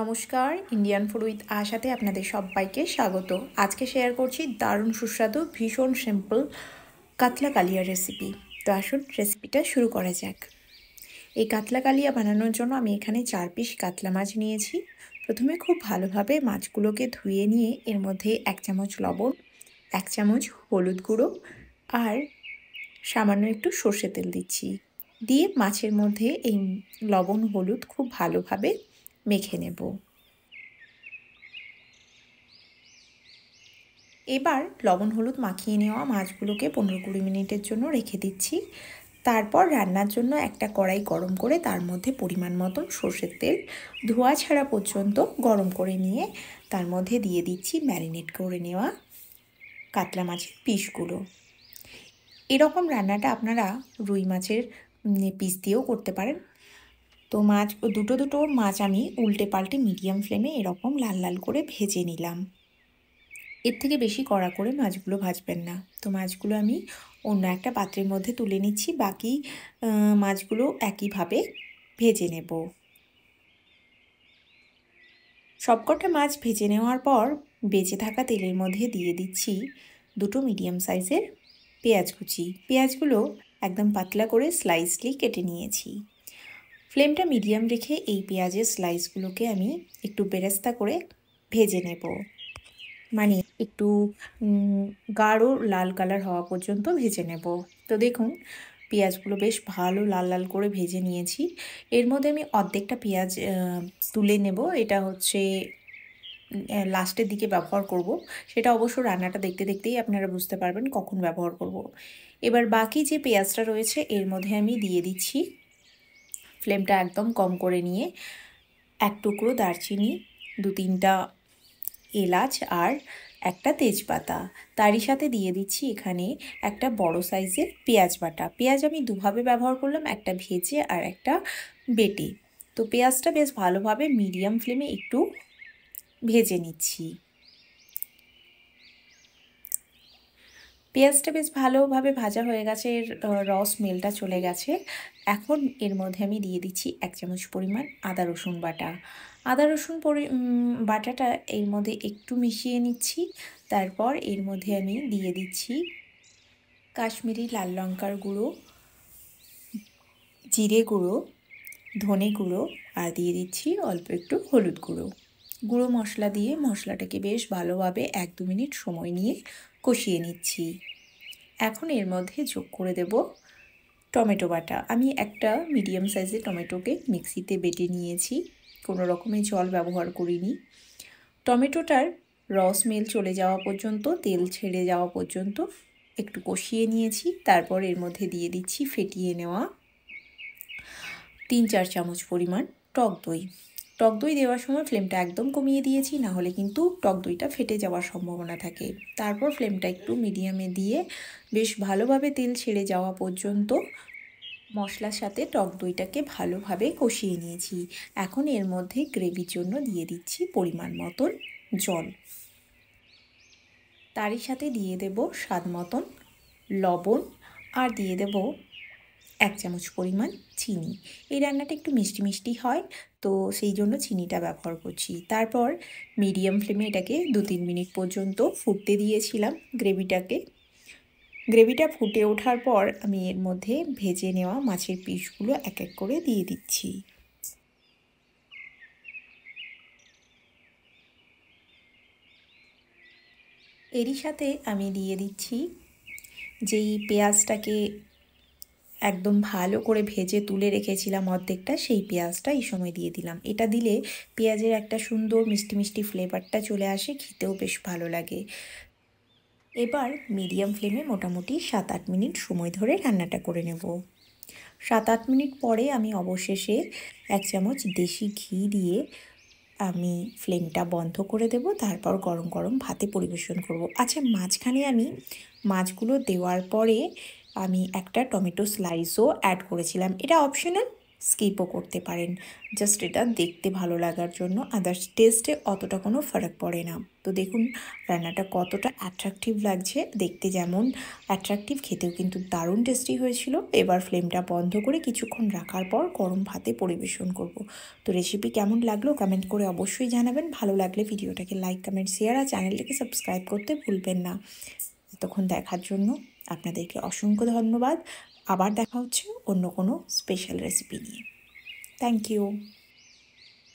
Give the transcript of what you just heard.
নমস্কার, Indian food with আশাতে আপনাদের সবাইকে স্বাগত। আজকে শেয়ার করছি দারুণ সুস্বাদু ভীষণ সিম্পল কাতলা কালিয়া রেসিপি। তো আসুন রেসিপিটা শুরু করা যাক। এই কাতলা কালিয়া বানানোর জন্য আমি এখানে 4 পিস কাতলা মাছ নিয়েছি। প্রথমে খুব ভালোভাবে মাছগুলোকে ধুয়ে নিয়ে এর মধ্যে 1 চামচ লবণ, 1 চামচ হলুদ গুঁড়ো আর সামান্য একটু সর্ষে তেল দিচ্ছি। দিয়ে মাছের মধ্যে এই লবণ হলুদ খুব ভালোভাবে মেখে নেব। এবার লবণ হলুদ মাখিয়ে নেওয়া মাছগুলোকে 15-20 মিনিটের জন্য রেখে দিচ্ছি। তারপর রান্নার জন্য একটা কড়াই গরম করে তার মধ্যে পরিমাণ মতন সর্ষের তেল ধোয়া ছাড়া পর্যন্ত গরম করে নিয়ে তার মধ্যে দিয়ে দিচ্ছি ম্যারিনেট করে নেওয়া কাতলা মাছের পিসগুলো। এরকম রান্নাটা আপনারা রুই মাছের পিস দিয়েও করতে পারেন। তো দুটো মাছ আমি উল্টে পাল্টে মিডিয়াম ফ্লেমে এরকম লাল লাল করে ভেজে নিলাম। এর থেকে বেশি কড়া করে মাছগুলো ভাজবেন না। তো মাছগুলো আমি অন্য একটা পাত্রের মধ্যে তুলে নিচ্ছি। বাকি মাছগুলো একইভাবে ভেজে নেব। সবকটা মাছ ভেজে নেওয়ার পর বেঁচে থাকা তেলের মধ্যে দিয়ে দিচ্ছি 2 মিডিয়াম সাইজের পেঁয়াজ কুচি। পেঁয়াজগুলো একদম পাতলা করে স্লাইসলি কেটে নিয়েছি। ফ্লেমটা মিডিয়াম রেখে এই পেঁয়াজের স্লাইসগুলোকে আমি একটু বেরেস্তা করে ভেজে নেব, মানে একটু গাঢ় লাল কালার হওয়া পর্যন্ত ভেজে নেব। তো দেখুন পেঁয়াজগুলো বেশ ভালো লাল লাল করে ভেজে নিয়েছি। এর মধ্যে আমি অর্ধেকটা পেঁয়াজ তুলে নেব। এটা হচ্ছে লাস্টের দিকে ব্যবহার করব। সেটা অবশ্য রান্নাটা দেখতে দেখতেই আপনারা বুঝতে পারবেন কখন ব্যবহার করব। এবার বাকি যে পেঁয়াজটা রয়েছে এর মধ্যে আমি দিয়ে দিচ্ছি, ফ্লেমটা একদম কম করে নিয়ে 1 টুকরো দারচিনি, 2-3টা এলাচ আর একটা তেজপাতা। তারই সাথে দিয়ে দিচ্ছি এখানে একটা বড় সাইজের পেঁয়াজ বাটা। পেঁয়াজ আমি দুভাবে ব্যবহার করলাম, একটা ভেজে আর একটা বেটে। তো পেঁয়াজটা বেশ ভালোভাবে মিডিয়াম ফ্লেমে একটু ভেজে নিচ্ছি। পেঁয়াজটা বেশ ভালোভাবে ভাজা হয়ে গেছে, এর রস স্মেলটা চলে গেছে। এখন এর মধ্যে আমি দিয়ে দিচ্ছি 1 চামচ পরিমাণ আদা রসুন বাটা। আদা রসুন বাটাটা এর মধ্যে একটু মিশিয়ে নিচ্ছি। তারপর এর মধ্যে আমি দিয়ে দিচ্ছি কাশ্মীরি লাল লঙ্কার গুঁড়ো, জিরে গুঁড়ো, ধনে গুঁড়ো আর দিয়ে দিচ্ছি অল্প একটু হলুদ গুঁড়ো। গুঁড়ো মশলা দিয়ে মশলাটাকে বেশ ভালোভাবে 1-2 মিনিট সময় নিয়ে কষিয়ে নিচ্ছি। এখন এর মধ্যে যোগ করে দেব টমেটো বাটা। আমি একটা মিডিয়াম সাইজের টমেটোকে মিক্সিতে বেটে নিয়েছি, কোনো রকমের জল ব্যবহার করিনি। টমেটোটার রস স্মেল চলে যাওয়া পর্যন্ত, তেল ছেড়ে যাওয়া পর্যন্ত একটু কষিয়ে নিয়েছি। তারপর এর মধ্যে দিয়ে দিচ্ছি ফেটিয়ে নেওয়া 3-4 চামচ পরিমাণ টক দই। টক দই দেওয়ার সময় ফ্লেমটা একদম কমিয়ে দিয়েছি, না হলে কিন্তু টক দইটা ফেটে যাওয়ার সম্ভাবনা থাকে। তারপর ফ্লেমটা একটু মিডিয়ামে দিয়ে বেশ ভালোভাবে তেল ছেড়ে যাওয়া পর্যন্ত মশলার সাথে টক দইটাকে ভালোভাবে কষিয়ে নিয়েছি। এখন এর মধ্যে গ্রেভির জন্য দিয়ে দিচ্ছি পরিমাণ মতন জল। তারই সাথে দিয়ে দেব স্বাদ মতন লবণ আর দিয়ে দেব 1 চামচ পরিমাণ চিনি। এই রান্নাটা একটু মিষ্টি মিষ্টি হয়, তো সেই জন্য চিনিটা ব্যবহার করছি। তারপর মিডিয়াম ফ্লেমে এটাকে 2-3 মিনিট পর্যন্ত ফুটতে দিয়েছিলাম গ্রেভিটাকে। গ্রেভিটা ফুটে ওঠার পর আমি এর মধ্যে ভেজে নেওয়া মাছের পিসগুলো এক এক করে দিয়ে দিচ্ছি। এরই সাথে আমি দিয়ে দিচ্ছি যেই পেঁয়াজটাকে একদম ভালো করে ভেজে তুলে রেখেছিলাম অর্ধেকটা, সেই পেঁয়াজটা এই সময় দিয়ে দিলাম। এটা দিলে পেঁয়াজের একটা সুন্দর মিষ্টি মিষ্টি ফ্লেভারটা চলে আসে, খেতেও বেশ ভালো লাগে। এবার মিডিয়াম ফ্লেমে মোটামুটি 7-8 মিনিট সময় ধরে রান্নাটা করে নেব। 7-8 মিনিট পরে আমি অবশেষে 1 চামচ দেশি ঘি দিয়ে আমি ফ্লেমটা বন্ধ করে দেব। তারপর গরম গরম ভাতে পরিবেশন করব। আচ্ছা, মাঝখানে আমি মাছগুলো দেওয়ার পরে আমি একটা টমেটো স্লাইসও অ্যাড করেছিলাম। এটা অপশনাল, স্কিপও করতে পারেন। জাস্ট এটা দেখতে ভালো লাগার জন্য, আদার্স টেস্টে অতটা কোনো ফারাক পড়ে না। তো দেখুন রান্নাটা কতটা অ্যাট্রাকটিভ লাগছে, দেখতে যেমন অ্যাট্রাকটিভ খেতেও কিন্তু দারুণ টেস্টি হয়েছিল। এবার ফ্লেমটা বন্ধ করে কিছুক্ষণ রাখার পর গরম ভাতে পরিবেশন করব। তো রেসিপি কেমন লাগলো কমেন্ট করে অবশ্যই জানাবেন। ভালো লাগলে ভিডিওটাকে লাইক, কমেন্ট, শেয়ার আর চ্যানেলটিকে সাবস্ক্রাইব করতে ভুলবেন না। এতক্ষণ দেখার জন্য আপনাদেরকে অসংখ্য ধন্যবাদ। আবার দেখা হচ্ছে অন্য কোনো স্পেশাল রেসিপি নিয়ে। Thank you.